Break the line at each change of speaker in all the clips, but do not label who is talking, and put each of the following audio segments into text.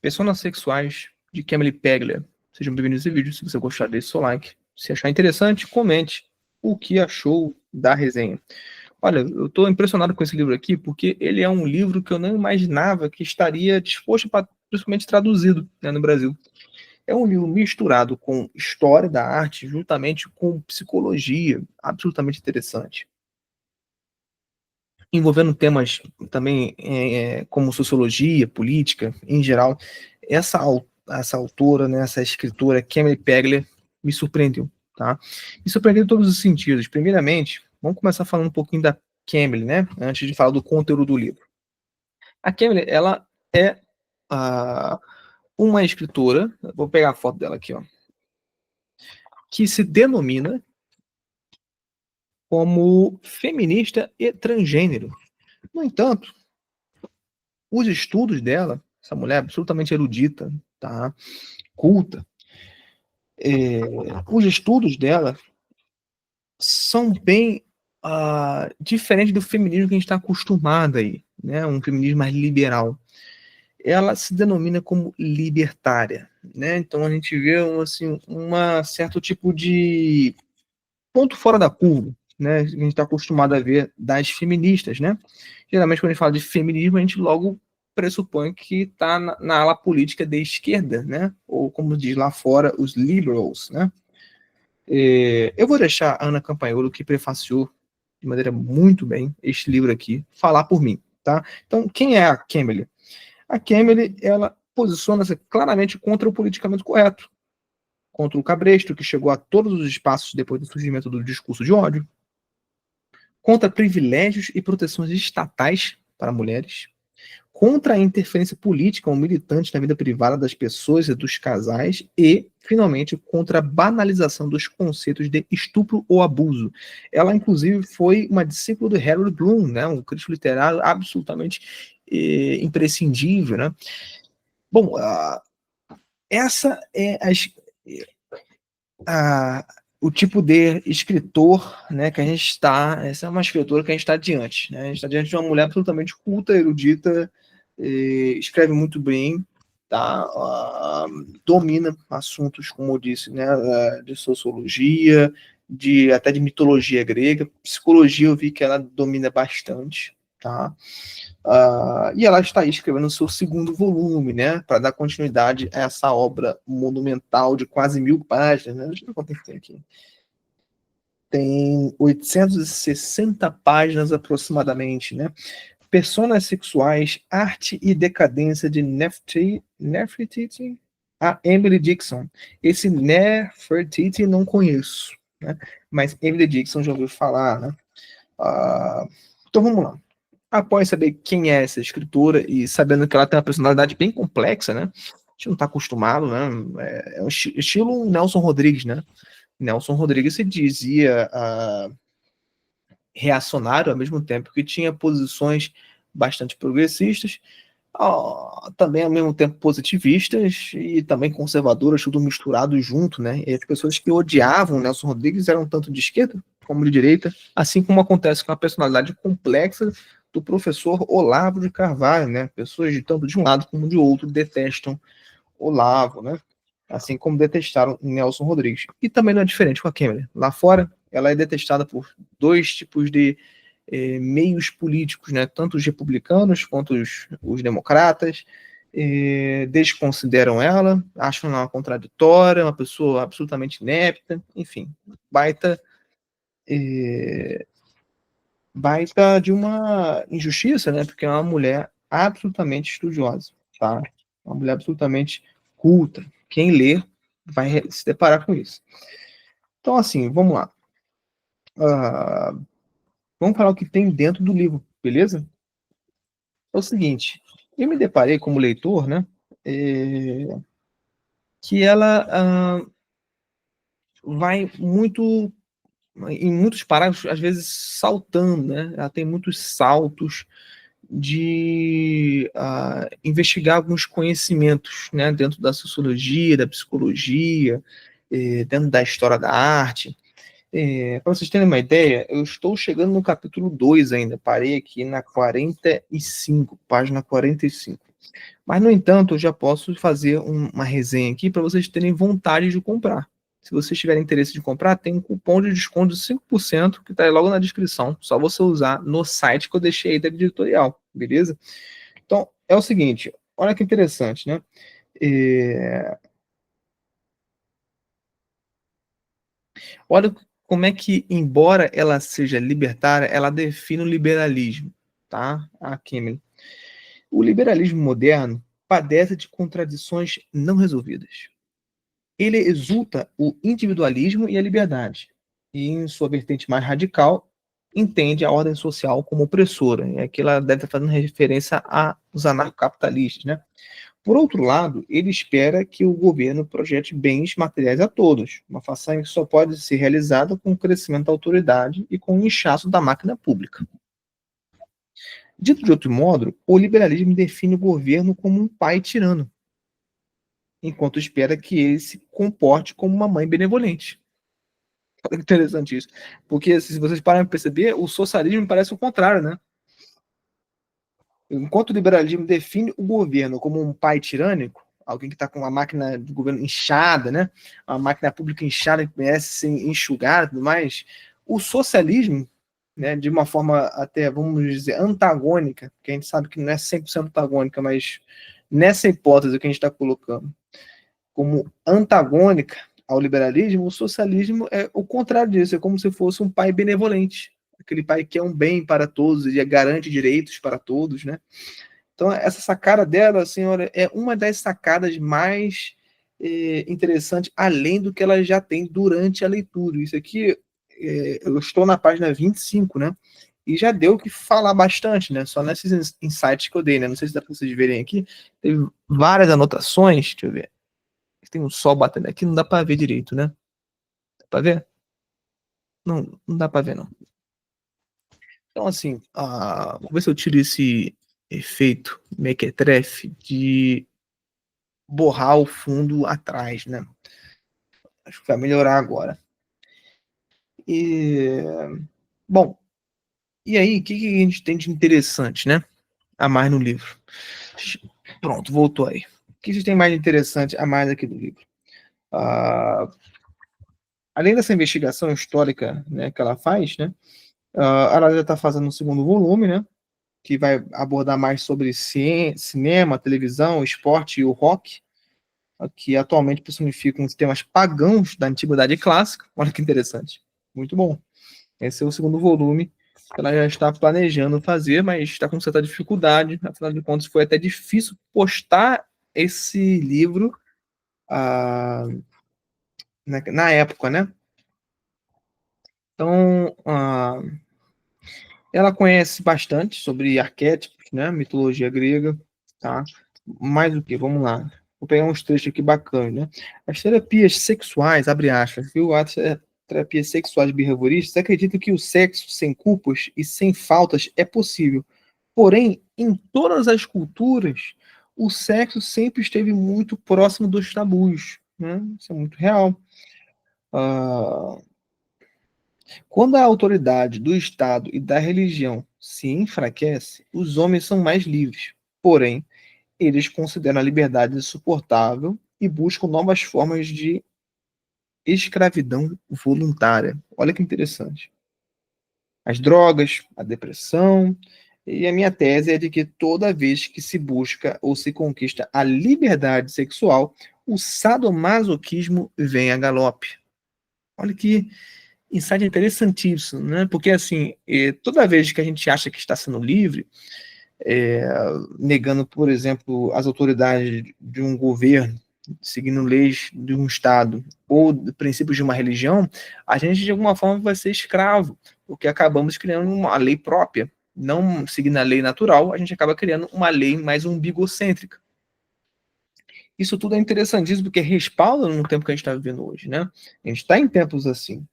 Personas sexuais de Camille Paglia. Sejam bem-vindos a esse vídeo. Se você gostar, deixe seu like. Se achar interessante, comente o que achou da resenha. Olha, eu estou impressionado com esse livro aqui, porque ele é um livro que eu não imaginava que estaria disposto para, principalmente, traduzido, né, no Brasil. É um livro misturado com história da arte, juntamente com psicologia, absolutamente interessante, envolvendo temas também como sociologia, política, em geral. Essa autora, né, essa escritora, Camille Paglia, me surpreendeu, tá? Me surpreendeu em todos os sentidos. Primeiramente, vamos começar falando um pouquinho da Camille, né, antes de falar do conteúdo do livro. A Camille, ela é uma escritora, vou pegar a foto dela aqui, ó, que se denomina como feminista e transgênero. No entanto, os estudos dela, essa mulher absolutamente erudita, tá? Culta, os estudos dela são bem diferentes do feminismo que a gente está acostumado aí, né? Um feminismo mais liberal. Ela se denomina como libertária, né? Então a gente vê assim, uma certo tipo de ponto fora da curva, né? A gente está acostumado a ver das feministas, né? Geralmente quando a gente fala de feminismo, a gente logo pressupõe que está na ala política de esquerda, né? Ou como diz lá fora, os liberals, né? Eu vou deixar a Ana Campagnolo, que prefaciou de maneira muito bem este livro aqui, falar por mim, tá? Então, quem é a Camille? A Camille, ela posiciona-se claramente contra o politicamente correto, contra o cabresto, que chegou a todos os espaços depois do surgimento do discurso de ódio, contra privilégios e proteções estatais para mulheres, contra a interferência política ou militante na vida privada das pessoas e dos casais e, finalmente, contra a banalização dos conceitos de estupro ou abuso. Ela, inclusive, foi uma discípula do Harold Bloom, né, um crítico literário absolutamente imprescindível, né? Bom, essa é o tipo de escritor, né, que a gente está. Essa é uma escritora que a gente está diante, né? A gente está diante de uma mulher absolutamente culta, erudita, escreve muito bem, tá? Domina assuntos, como eu disse, né, de sociologia, até de mitologia grega, psicologia eu vi que ela domina bastante, tá? E ela está aí escrevendo o seu segundo volume, né, para dar continuidade a essa obra monumental de quase 1000 páginas, né? Deixa eu ver quanto tempo tem aqui. Tem 860 páginas aproximadamente, né? Personas sexuais, arte e decadência de Nefertiti, a Emily Dixon. Esse Nefertiti não conheço, né? Mas Emily Dixon já ouviu falar, né? Então vamos lá. Após saber quem é essa escritora e sabendo que ela tem uma personalidade bem complexa, né? A gente não está acostumado, né? É um estilo Nelson Rodrigues, né? Nelson Rodrigues se dizia reacionário ao mesmo tempo que tinha posições bastante progressistas, também ao mesmo tempo positivistas e também conservadoras, tudo misturado junto, né? E as pessoas que odiavam Nelson Rodrigues eram tanto de esquerda como de direita, assim como acontece com a personalidade complexa do professor Olavo de Carvalho, né? Pessoas de tanto de um lado como de outro detestam Olavo, né? Assim como detestaram Nelson Rodrigues. E também não é diferente com a Câmara. Lá fora, ela é detestada por dois tipos de meios políticos, né? Tanto os republicanos quanto os democratas desconsideram ela, acham ela contraditória, uma pessoa absolutamente inepta, enfim, baita de uma injustiça, né? Porque é uma mulher absolutamente estudiosa, tá? Uma mulher absolutamente culta. Quem lê vai se deparar com isso. Então, assim, vamos lá. Vamos falar o que tem dentro do livro, beleza? É o seguinte, eu me deparei como leitor, né? Que ela vai muito, em muitos parágrafos, às vezes saltando, né? Ela tem muitos saltos de investigar alguns conhecimentos, né, dentro da sociologia, da psicologia, dentro da história da arte. Para vocês terem uma ideia, eu estou chegando no capítulo 2 ainda, parei aqui na 45, página 45. Mas, no entanto, eu já posso fazer uma resenha aqui para vocês terem vontade de comprar. Se vocês tiverem interesse de comprar, tem um cupom de desconto de 5% que está logo na descrição. Só você usar no site que eu deixei aí da editorial, beleza? Então, é o seguinte, olha que interessante, né? É, Olha como é que, embora ela seja libertária, ela define o liberalismo, tá? A Kimmel. O liberalismo moderno padece de contradições não resolvidas. Ele exulta o individualismo e a liberdade, e, em sua vertente mais radical, entende a ordem social como opressora. E aqui ela deve estar fazendo referência aos anarcocapitalistas, né? Por outro lado, ele espera que o governo projete bens materiais a todos, uma façanha que só pode ser realizada com o crescimento da autoridade e com o inchaço da máquina pública. Dito de outro modo, o liberalismo define o governo como um pai tirano, enquanto espera que ele se comporte como uma mãe benevolente. Olha que interessante isso. Porque, se vocês pararem para perceber, o socialismo parece o contrário, né? Enquanto o liberalismo define o governo como um pai tirânico, alguém que está com uma máquina de governo inchada, né? Uma máquina pública inchada que merece ser enxugada e tudo mais, o socialismo, né, de uma forma até, vamos dizer, antagônica, que a gente sabe que não é 100% antagônica, mas nessa hipótese que a gente está colocando como antagônica ao liberalismo, o socialismo é o contrário disso, é como se fosse um pai benevolente, aquele pai que é um bem para todos e garante direitos para todos, né? Então, essa sacada dela, senhora, é uma das sacadas mais interessantes, além do que ela já tem durante a leitura. Isso aqui, eu estou na página 25, né? E já deu o que falar bastante, né? Só nesses insights que eu dei, né? Não sei se dá para vocês verem aqui. Teve várias anotações, deixa eu ver. Tem um sol batendo aqui, não dá para ver direito, né? Dá para ver? Não, não dá para ver, não. Então, assim, vou ver se eu tiro esse efeito mequetrefe de borrar o fundo atrás, né? Acho que vai melhorar agora. E, bom, e aí, o que, que a gente tem de interessante, né? A mais no livro. Pronto, voltou aí. O que a gente tem mais de interessante a mais aqui do livro? Ah, além dessa investigação histórica, né, que ela faz, né? Ela já está fazendo um segundo volume, né? Que vai abordar mais sobre cinema, televisão, esporte e o rock, que atualmente personificam os temas pagãos da antiguidade clássica. Olha que interessante. Muito bom. Esse é o segundo volume que ela já está planejando fazer, mas está com certa dificuldade. Afinal de contas, foi até difícil postar esse livro na época, né? Então, ela conhece bastante sobre arquétipos, né? Mitologia grega, tá? Mais do que, vamos lá. Vou pegar uns trechos aqui bacanas, né? As terapias sexuais, abre aspas, viu? As terapias sexuais behavioristas acreditam que o sexo sem culpas e sem faltas é possível. Porém, em todas as culturas, o sexo sempre esteve muito próximo dos tabus, né? Isso é muito real. Ah, quando a autoridade do Estado e da religião se enfraquece, os homens são mais livres. Porém, eles consideram a liberdade insuportável e buscam novas formas de escravidão voluntária. Olha que interessante. As drogas, a depressão. E a minha tese é de que toda vez que se busca ou se conquista a liberdade sexual, o sadomasoquismo vem a galope. Olha que insight interessantíssimo, né? Porque, assim, toda vez que a gente acha que está sendo livre, é, negando, por exemplo, as autoridades de um governo, seguindo leis de um Estado ou princípios de uma religião, a gente, de alguma forma, vai ser escravo, porque acabamos criando uma lei própria. Não seguindo a lei natural, a gente acaba criando uma lei mais umbigocêntrica. Isso tudo é interessantíssimo, porque respalda no tempo que a gente está vivendo hoje, né? A gente está em tempos assim.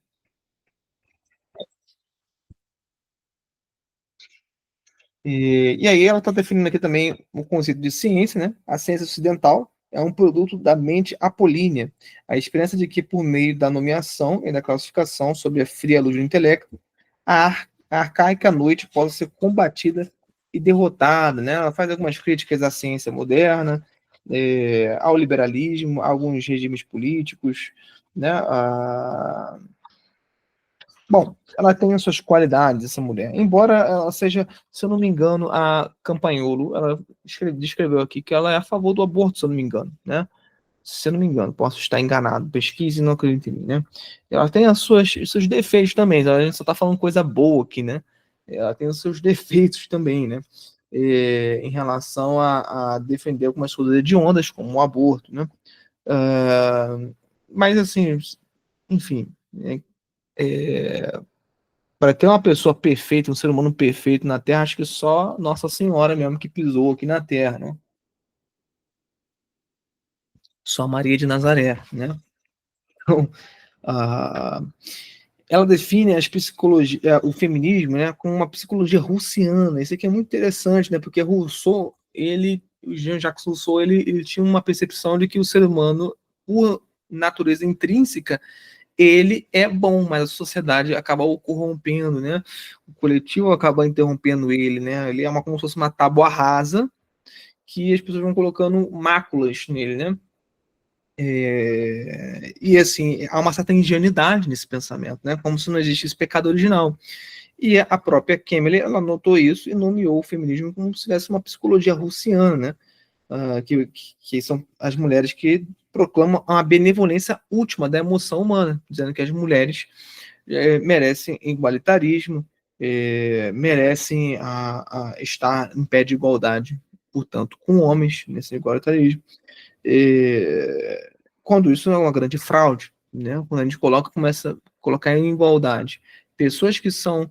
E aí ela está definindo aqui também o conceito de ciência, né? A ciência ocidental, é um produto da mente apolínea, a esperança de que, por meio da nomeação e da classificação sob a fria luz do intelecto, a arcaica noite possa ser combatida e derrotada, né? Ela faz algumas críticas à ciência moderna, ao liberalismo, a alguns regimes políticos, né? Bom, ela tem as suas qualidades, essa mulher. Embora ela seja, se eu não me engano, a Campanholo, ela descreveu aqui que ela é a favor do aborto, se eu não me engano, né? Se eu não me engano, posso estar enganado. Pesquise e não acredite em mim, né? Ela tem os seus defeitos também. A gente só está falando coisa boa aqui, né? Ela tem os seus defeitos também, né? Em relação a defender algumas coisas hediondas, como o aborto, né? Mas, assim, enfim, para ter uma pessoa perfeita, um ser humano perfeito na Terra, acho que só Nossa Senhora mesmo que pisou aqui na Terra, né? Só Maria de Nazaré, né? Então, ah, ela define o feminismo, né, com uma psicologia russiana. Isso aqui é muito interessante, né? Porque Rousseau, o Jean-Jacques Rousseau, ele tinha uma percepção de que o ser humano, por natureza intrínseca, ele é bom, mas a sociedade acaba o corrompendo, né? O coletivo acaba interrompendo ele, né? Ele é como se fosse uma tábua rasa que as pessoas vão colocando máculas nele, né? E assim, há uma certa ingenuidade nesse pensamento, né? Como se não existisse pecado original. E a própria Kemmerle, ela notou isso e nomeou o feminismo como se tivesse uma psicologia russiana, né? Que são as mulheres que proclamam a benevolência última da emoção humana, dizendo que as mulheres merecem igualitarismo, merecem estar em pé de igualdade, portanto, com homens nesse igualitarismo. Quando isso é uma grande fraude, né? Quando a gente começa a colocar em igualdade pessoas que são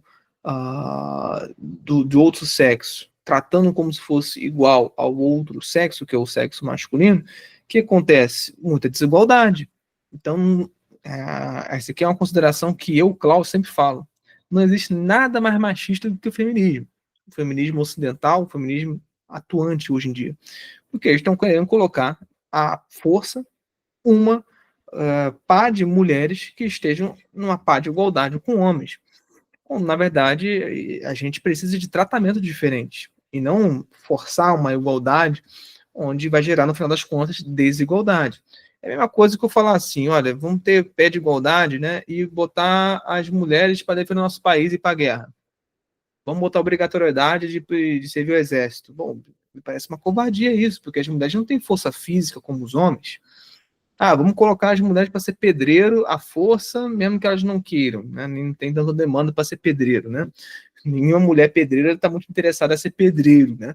de outro sexo, tratando como se fosse igual ao outro sexo, que é o sexo masculino, o que acontece? Muita desigualdade. Então, essa aqui é uma consideração que eu, Klaus, sempre falo. Não existe nada mais machista do que o feminismo. O feminismo ocidental, o feminismo atuante hoje em dia. Porque eles estão querendo colocar à força uma par de mulheres que estejam numa par de igualdade com homens. Quando, na verdade, a gente precisa de tratamento diferente e não forçar uma igualdade onde vai gerar, no final das contas, desigualdade. É a mesma coisa que eu falar assim, olha, vamos ter pé de igualdade, né, e botar as mulheres para defender o nosso país e ir para a guerra. Vamos botar obrigatoriedade de servir o exército. Bom, me parece uma covardia isso, porque as mulheres não têm força física como os homens. Vamos colocar as mulheres para ser pedreiro à força, mesmo que elas não queiram, né? Nem tem tanta demanda para ser pedreiro, né? Nenhuma mulher pedreira está muito interessada em ser pedreiro, né?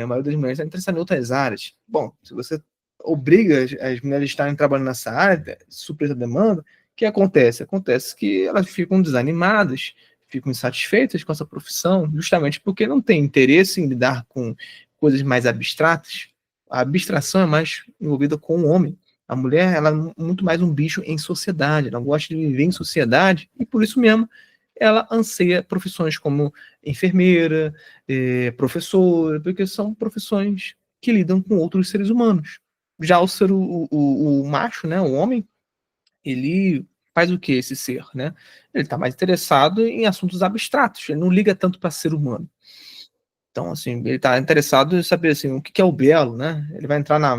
A maioria das mulheres está interessada em outras áreas. Bom, se você obriga as mulheres a estarem trabalhando nessa área, suprir essa demanda, o que acontece? Acontece que elas ficam desanimadas, ficam insatisfeitas com essa profissão, justamente porque não têm interesse em lidar com coisas mais abstratas. A abstração é mais envolvida com o homem. A mulher, ela é muito mais um bicho em sociedade, ela gosta de viver em sociedade e por isso mesmo ela anseia profissões como enfermeira, professora, porque são profissões que lidam com outros seres humanos. Já o macho, né, o homem, ele faz o que esse ser, né? Ele está mais interessado em assuntos abstratos, ele não liga tanto para ser humano. Então, assim, ele está interessado em saber assim, o que é o belo, né? Ele vai entrar na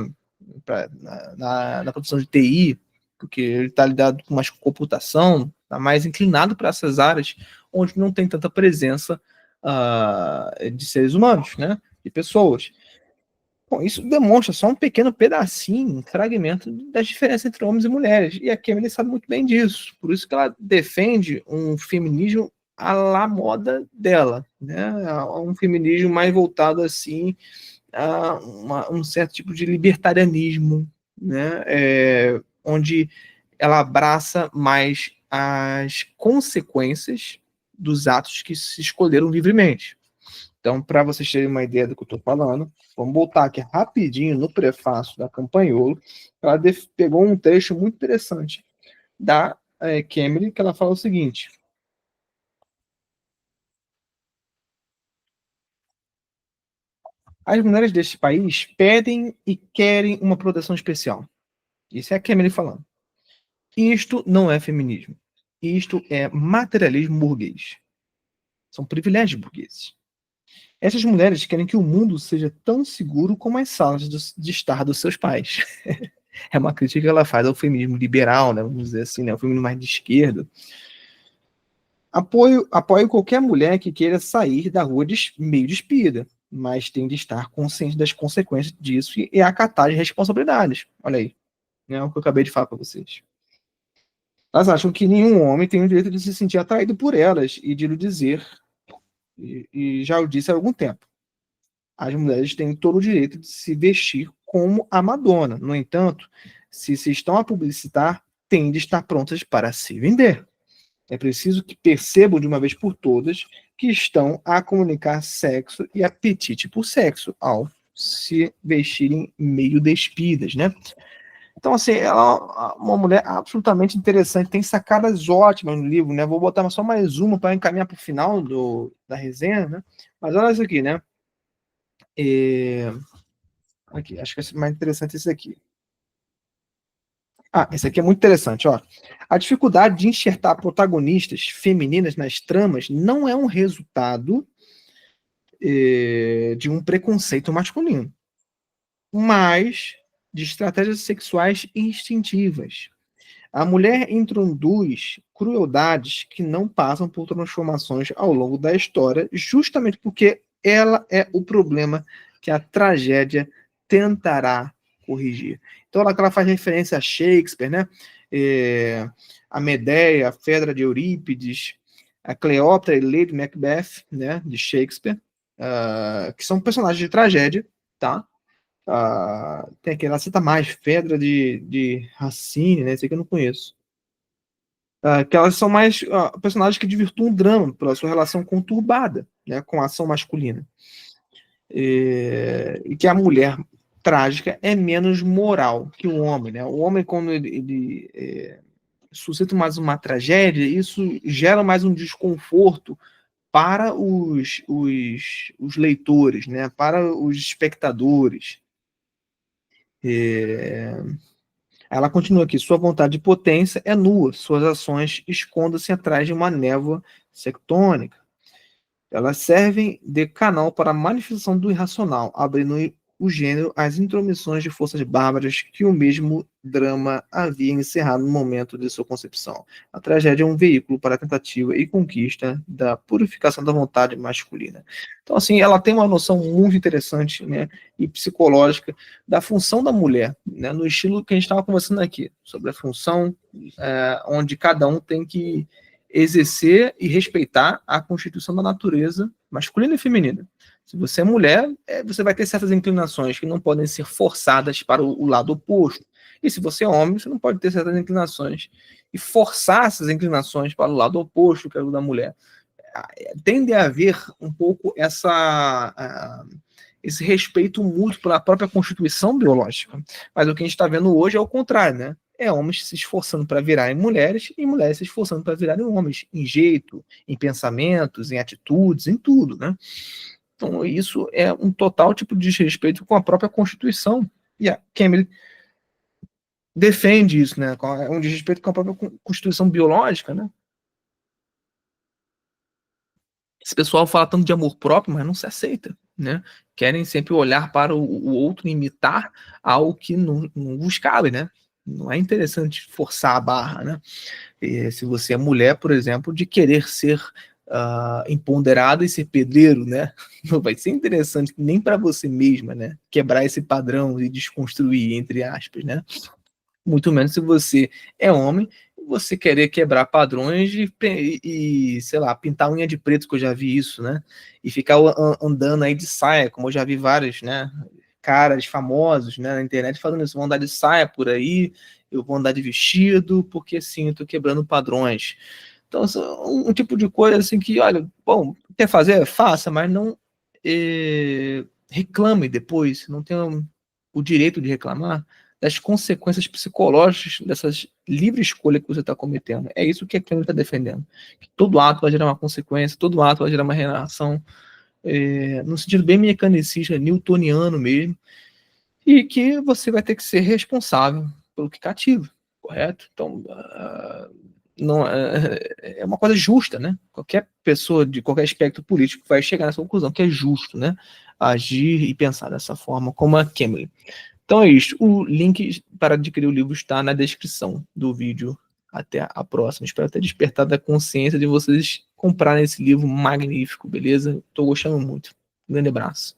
produção de TI, porque ele está lidado com mais computação, está mais inclinado para essas áreas onde não tem tanta presença de seres humanos, né? De pessoas. Bom, isso demonstra só um pequeno pedacinho, um fragmento das diferenças entre homens e mulheres. E a Emily sabe muito bem disso. Por isso que ela defende um feminismo à la moda dela, né? Um feminismo mais voltado assim a um certo tipo de libertarianismo, né? Onde ela abraça mais as consequências dos atos que se escolheram livremente. Então, para vocês terem uma ideia do que eu estou falando, vamos voltar aqui rapidinho no prefácio da Campanholo. Ela pegou um trecho muito interessante da Kemmerer, que ela fala o seguinte: As mulheres deste país pedem e querem uma proteção especial. Isso é a Kemily falando. Isto não é feminismo. Isto é materialismo burguês. São privilégios burgueses. Essas mulheres querem que o mundo seja tão seguro como as salas de estar dos seus pais. É uma crítica que ela faz ao feminismo liberal, né? Vamos dizer assim, né? O feminismo mais de esquerda. Apoio qualquer mulher que queira sair da rua meio despida, mas tem de estar consciente das consequências disso e acatar as responsabilidades. Olha aí, né? O que eu acabei de falar para vocês. Elas acham que nenhum homem tem o direito de se sentir atraído por elas e de lhe dizer, e já o disse há algum tempo, as mulheres têm todo o direito de se vestir como a Madonna. No entanto, se estão a publicitar, têm de estar prontas para se vender. É preciso que percebam de uma vez por todas que estão a comunicar sexo e apetite por sexo ao se vestirem meio despidas, né? Então, assim, ela é uma mulher absolutamente interessante, tem sacadas ótimas no livro, né? Vou botar só mais uma para encaminhar para o final da resenha, né? Mas olha isso aqui, né? Aqui, acho que é mais interessante esse aqui. Esse aqui é muito interessante, ó. A dificuldade de enxertar protagonistas femininas nas tramas não é um resultado de um preconceito masculino, mas de estratégias sexuais instintivas. A mulher introduz crueldades que não passam por transformações ao longo da história, justamente porque ela é o problema que a tragédia tentará corrigir. Então, ela faz referência a Shakespeare, né? A Medeia, a Fedra de Eurípides, a Cleópatra e Lady Macbeth, né? De Shakespeare, que são personagens de tragédia, tá? Tem aquela, cita mais, Fedra de Racine, né? Esse aqui eu não conheço. Que elas são mais personagens que desvirtuam o drama pela sua relação conturbada, né, com a ação masculina. E que a mulher trágica é menos moral que o homem. Né? O homem, quando ele suscita mais uma tragédia, isso gera mais um desconforto para os leitores, né? Para os espectadores. Ela continua aqui: sua vontade de potência é nua, suas ações escondem-se atrás de uma névoa sectônica. Elas servem de canal para a manifestação do irracional, abrindo o gênero às intromissões de forças bárbaras que o mesmo drama havia encerrado no momento de sua concepção. A tragédia é um veículo para a tentativa e conquista da purificação da vontade masculina. Então, assim, ela tem uma noção muito interessante, né, e psicológica da função da mulher, né, no estilo que a gente estava conversando aqui, sobre a função onde cada um tem que exercer e respeitar a constituição da natureza masculina e feminina. Se você é mulher, você vai ter certas inclinações que não podem ser forçadas para o lado oposto. E se você é homem, você não pode ter certas inclinações e forçar essas inclinações para o lado oposto, que é o da mulher. Tende a haver um pouco esse respeito mútuo pela própria constituição biológica. Mas o que a gente está vendo hoje é o contrário, né? É homens se esforçando para virarem mulheres e mulheres se esforçando para virarem homens, em jeito, em pensamentos, em atitudes, em tudo, né? Então, isso é um total tipo de desrespeito com a própria Constituição. E a Kemily defende isso, né? É um desrespeito com a própria Constituição biológica, né? Esse pessoal fala tanto de amor próprio, mas não se aceita, né? Querem sempre olhar para o outro e imitar algo que não vos cabe, né? Não é interessante forçar a barra, né? Se você é mulher, por exemplo, de querer ser empoderada e ser pedreiro, né? Não vai ser interessante nem para você mesma, né? Quebrar esse padrão e desconstruir, entre aspas, né? Muito menos se você é homem, você querer quebrar padrões sei lá, pintar unha de preto, que eu já vi isso, né? E ficar andando aí de saia, como eu já vi vários, né? Caras famosos, né, na internet falando isso: vão andar de saia por aí, eu vou andar de vestido, porque assim, eu tô quebrando padrões. Então, um tipo de coisa assim que, olha, bom, quer fazer? Faça, mas não reclame depois, não tenha o direito de reclamar das consequências psicológicas dessas livre escolha que você está cometendo. É isso que a Clênia está defendendo. Que todo ato vai gerar uma consequência, todo ato vai gerar uma reação. no sentido bem mecanicista, newtoniano mesmo, e que você vai ter que ser responsável pelo que cativa, correto? Então, não, é uma coisa justa, né? Qualquer pessoa de qualquer espectro político vai chegar nessa conclusão, que é justo, né? Agir e pensar dessa forma, como a Cambly. Então é isso. O link para adquirir o livro está na descrição do vídeo. Até a próxima. Espero ter despertado a consciência de vocês comprarem esse livro magnífico, beleza? Estou gostando muito. Um grande abraço.